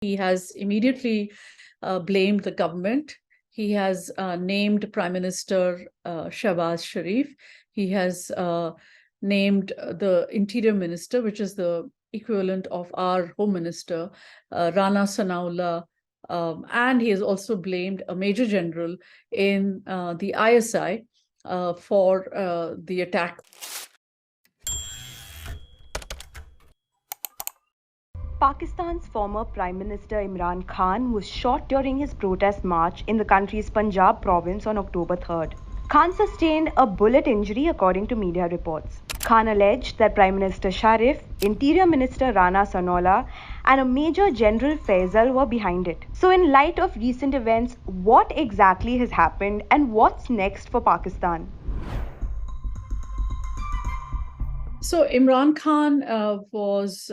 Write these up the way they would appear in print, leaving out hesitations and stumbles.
He has immediately blamed the government. He has named Prime Minister Shahbaz Sharif. He has named the Interior Minister, which is the equivalent of our Home Minister, Rana Sanaullah. And he has also blamed a Major General in the ISI for the attack. Pakistan's former Prime Minister Imran Khan was shot during his protest march in the country's Punjab province on October 3rd. Khan sustained a bullet injury according to media reports. Khan alleged that Prime Minister Sharif, Interior Minister Rana Sanaullah, and a Major General Faisal were behind it. So in light of recent events, what exactly has happened and what's next for Pakistan? So Imran Khan was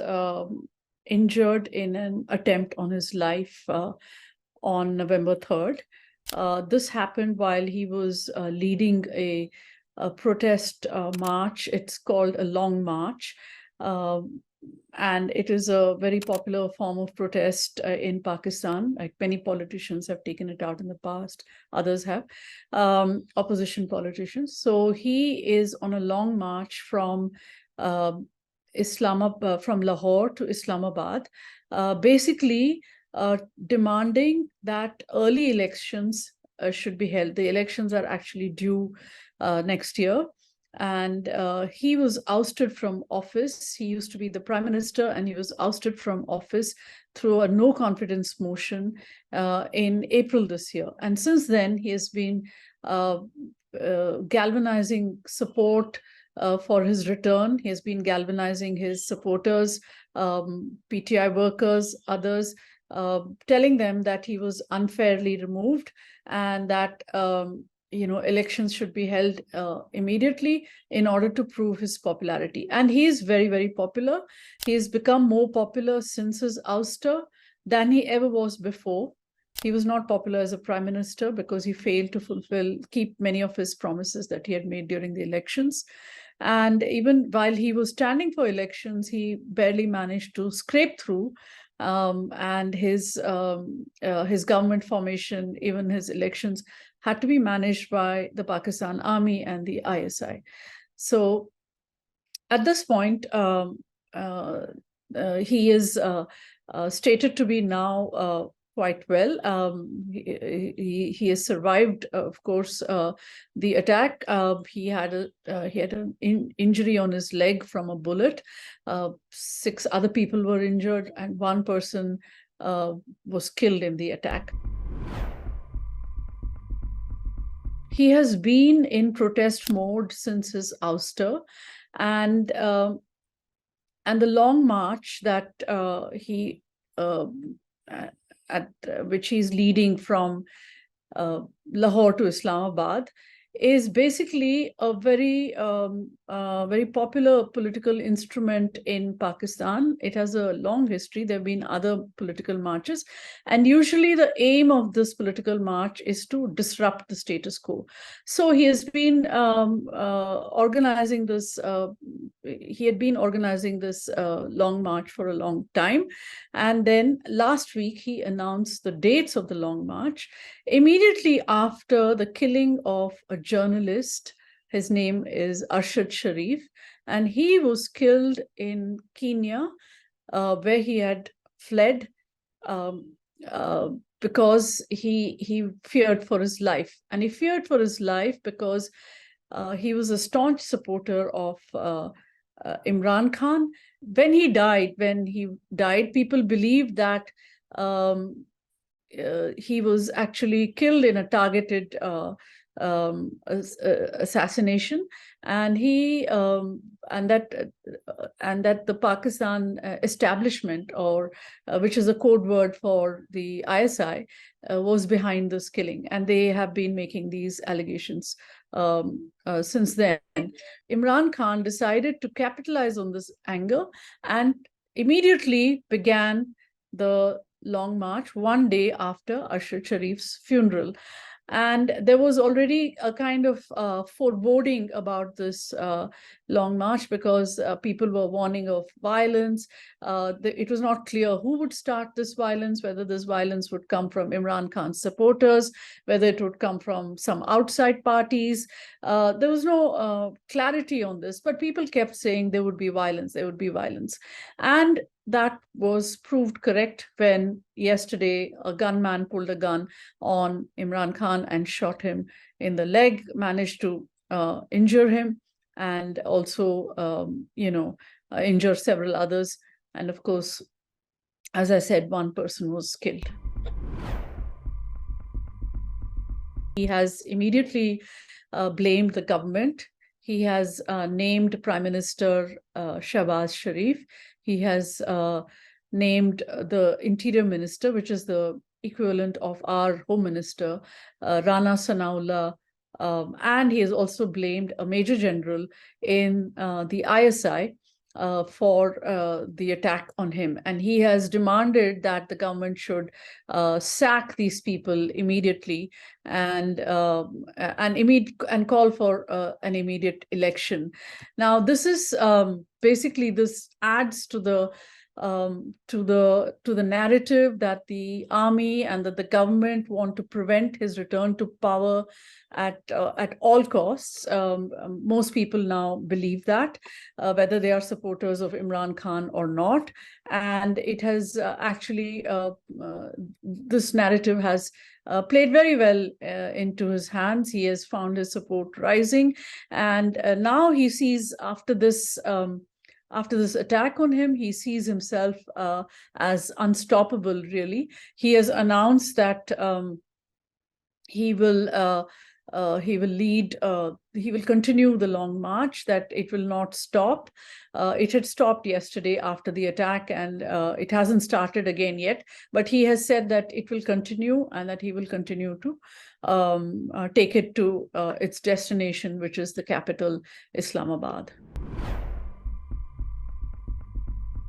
injured in an attempt on his life on November 3rd. This happened while he was leading a protest march. It's called a long march. And it is a very popular form of protest in Pakistan. Like many politicians have taken it out in the past, others have, opposition politicians. So he is on a long march from from Lahore to Islamabad, basically demanding that early elections should be held. The elections are actually due next year. And he was ousted from office. He used to be the prime minister, and he was ousted from office through a no confidence motion in April this year. And since then, he has been galvanizing support for his return. He has been galvanizing his supporters, PTI workers, others, telling them that he was unfairly removed and that elections should be held immediately in order to prove his popularity. And he is very, very popular. He has become more popular since his ouster than he ever was before. He was not popular as a prime minister because he failed to keep many of his promises that he had made during the elections. And even while he was standing for elections, he barely managed to scrape through. And his government formation, even his elections, had to be managed by the Pakistan Army and the ISI. So at this point, he is stated to be now quite well. He has survived, of course, the attack. He had an injury on his leg from a bullet. 6 other people were injured, and 1 person was killed in the attack. He has been in protest mode since his ouster, and the long march that which he's leading from Lahore to Islamabad is basically a very popular political instrument in Pakistan. It has a long history. There have been other political marches, and usually the aim of this political march is to disrupt the status quo. So he has been organizing this. He had been organizing this long march for a long time, and then last week he announced the dates of the long march immediately after the killing of a journalist. His name is Arshad Sharif, and he was killed in Kenya, where he had fled because he feared for his life. And he feared for his life because he was a staunch supporter of Imran Khan. When he died, people believed that he was actually killed in a targeted assassination, and that the Pakistan establishment, or which is a code word for the ISI, was behind this killing, and they have been making these allegations since then. Imran Khan decided to capitalize on this anger and immediately began the long march one day after Arshad Sharif's funeral. And there was already a kind of foreboding about this long march, because people were warning of violence. It was not clear who would start this violence, whether this violence would come from Imran Khan's supporters, whether it would come from some outside parties. There was no clarity on this, but people kept saying there would be violence, there would be violence. And that was proved correct when yesterday a gunman pulled a gun on Imran Khan and shot him in the leg, managed to injure him, and also, injure several others. And of course, as I said, one person was killed. He has immediately blamed the government. He has named Prime Minister Shahbaz Sharif. He has named the Interior Minister, which is the equivalent of our Home Minister, Rana Sanaullah. And he has also blamed a Major General in the ISI for the attack on him. And he has demanded that the government should sack these people immediately and call for an immediate election. Now, this is basically, this adds to the narrative that the army and that the government want to prevent his return to power at all costs. Most people now believe that, whether they are supporters of Imran Khan or not. And it has actually, this narrative has played very well into his hands. He has found his support rising. And now he sees, after this attack on him, he sees himself as unstoppable, really. He has announced that he will continue the long march, that it will not stop. It had stopped yesterday after the attack, and it hasn't started again yet. But he has said that it will continue, and that he will continue to take it to its destination, which is the capital, Islamabad.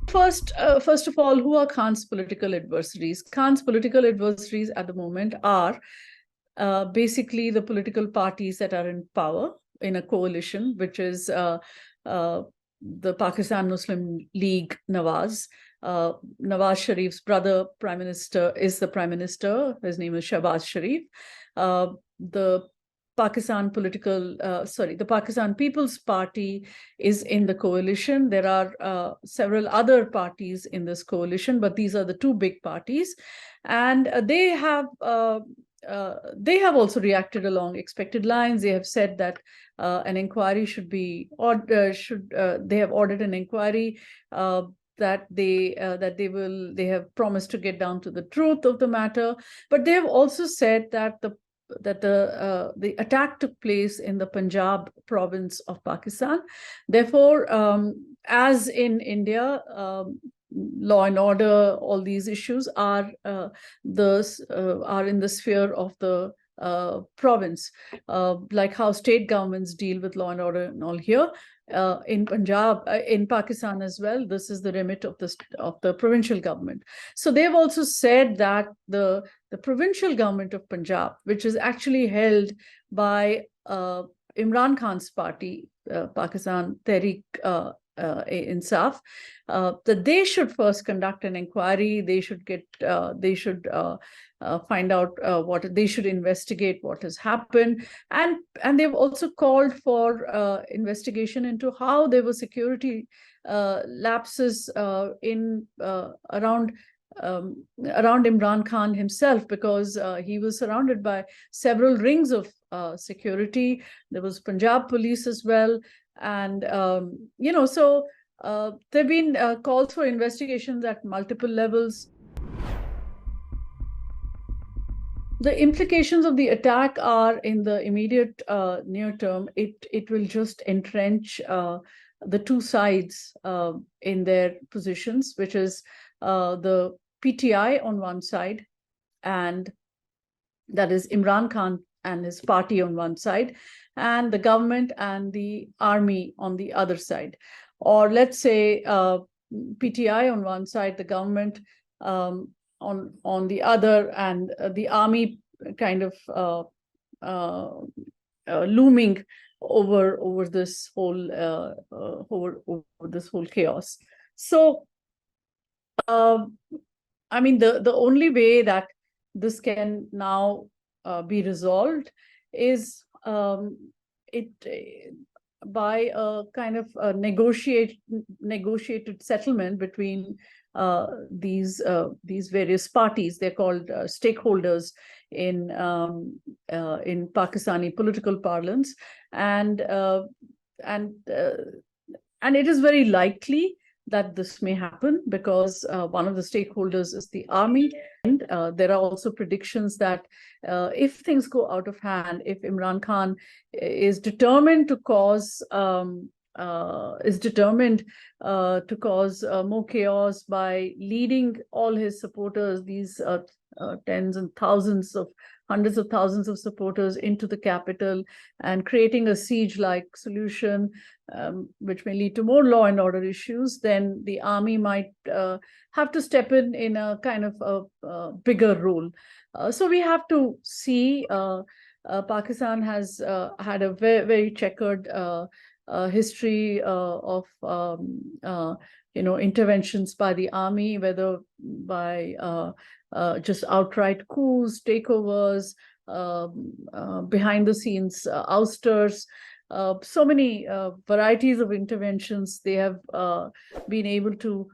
First of all, who are Khan's political adversaries? Khan's political adversaries at the moment are basically the political parties that are in power in a coalition, which is the Pakistan Muslim League Nawaz. Nawaz Sharif's brother prime minister is the prime minister. His name is Shahbaz Sharif. The Pakistan the Pakistan People's Party is in the coalition. There are several other parties in this coalition, but these are the two big parties. And they have also reacted along expected lines. They have said that an inquiry should be, they have ordered an inquiry, that they have promised to get down to the truth of the matter. But they have also said that the attack took place in the Punjab province of Pakistan. Therefore, as in India, law and order, all these issues are in the sphere of the province, like how state governments deal with law and order and all. Here in Punjab, in Pakistan as well, this is the remit of the provincial government. So they've also said that the provincial government of Punjab, which is actually held by Imran Khan's party, Pakistan Tehreek Insaf, that they should first conduct an inquiry. They should find out they should investigate what has happened, and they've also called for investigation into how there were security lapses around Imran Khan himself, because he was surrounded by several rings of security. There was Punjab police as well. And, so there have been calls for investigations at multiple levels. The implications of the attack are, in the immediate near term, it will just entrench the two sides in their positions, which is the PTI on one side, and that is Imran Khan and his party on one side, and the government and the army on the other side. Or let's say PTI on one side, the government on the other, and the army kind of looming over this whole over this whole chaos. So, I mean, the only way that this can now be resolved is it by a kind of a negotiated settlement between these various parties. They're called stakeholders in Pakistani political parlance, and and uh, and it is very likely that this may happen because one of the stakeholders is the army. And there are also predictions that if things go out of hand, if Imran Khan is determined to cause more chaos by leading all his supporters, these tens and thousands of hundreds of thousands of supporters into the capital and creating a siege-like solution, which may lead to more law and order issues, then the army might have to step in a kind of a bigger role. So we have to see. Pakistan has had a very, very checkered history of interventions by the army, whether by just outright coups, takeovers, behind the scenes ousters. So many varieties of interventions they have been able to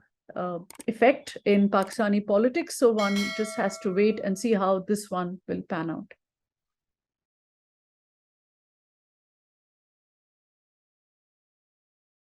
effect in Pakistani politics. So one just has to wait and see how this one will pan out.